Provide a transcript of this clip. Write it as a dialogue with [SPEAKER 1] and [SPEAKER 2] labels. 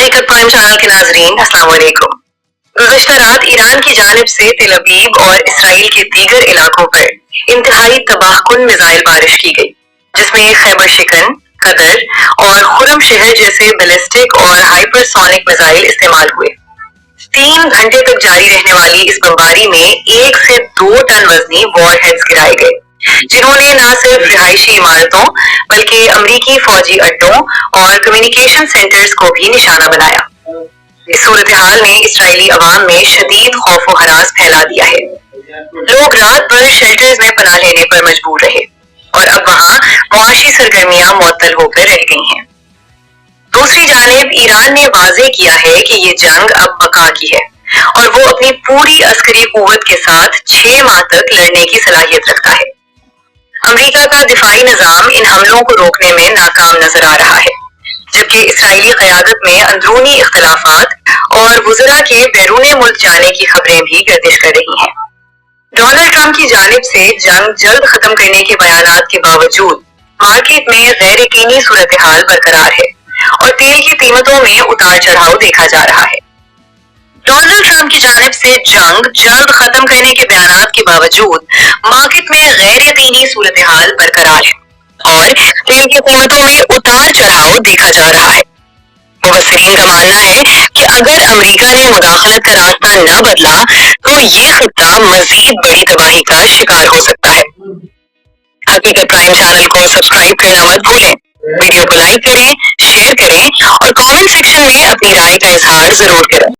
[SPEAKER 1] حقیقت prime channel کے ناظرین السلام علیکم۔ گزشتہ رات ایران کی جانب سے تل ابیب اور اسرائیل کے دیگر علاقوں پر انتہائی تباہ کن میزائل بارش کی گئی، جس میں خیبر شکن، قطر اور خرم شہر جیسے بیلسٹک اور ہائپر سونک میزائل استعمال ہوئے۔ 3 گھنٹے تک جاری رہنے والی اس بمباری میں 1 سے 2 ٹن وزنی وار ہیڈز گرائے گئے، جنہوں نے نہ صرف رہائشی عمارتوں بلکہ امریکی فوجی اڈوں اور کمیونیکیشن سینٹرز کو بھی نشانہ بنایا۔ اس صورتحال نے اسرائیلی عوام میں شدید خوف و ہراس پھیلا دیا ہے۔ لوگ رات بھر شیلٹرز میں پناہ لینے پر مجبور رہے اور اب وہاں معاشی سرگرمیاں معطل ہو کر رہ گئی ہیں۔ دوسری جانب ایران نے واضح کیا ہے کہ یہ جنگ اب بقا کی ہے اور وہ اپنی پوری عسکری قوت کے ساتھ 6 ماہ تک لڑنے کی صلاحیت رکھتا ہے۔ امریکہ کا دفاعی نظام ان حملوں کو روکنے میں ناکام نظر آ رہا ہے، جبکہ اسرائیلی قیادت میں اندرونی اختلافات اور وزراء کے بیرون ملک جانے کی خبریں بھی گردش کر رہی ہیں۔ ڈونلڈ ٹرمپ کی جانب سے جنگ جلد ختم کرنے کے بیانات کے باوجود مارکیٹ میں غیر یقینی صورتحال برقرار ہے اور تیل کی قیمتوں میں اتار چڑھاؤ دیکھا جا رہا ہے۔ ڈونلڈ ٹرمپ کی جانب سے جنگ جلد ختم کرنے کے بیانات کے باوجود مارکیٹ میں غیر یقینی صورتحال برقرار ہے اور تیل کی قیمتوں میں اتار چڑھاؤ دیکھا جا رہا ہے۔ مبصرین کا ماننا ہے کہ اگر امریکہ نے مداخلت کا راستہ نہ بدلا تو یہ خطہ مزید بڑی تباہی کا شکار ہو سکتا ہے۔ حقیقت پرائم چینل کو سبسکرائب کرنا مت بھولیں، ویڈیو کو لائک کریں، شیئر کریں اور کامنٹ سیکشن میں اپنی رائے کا اظہار ضرور کریں۔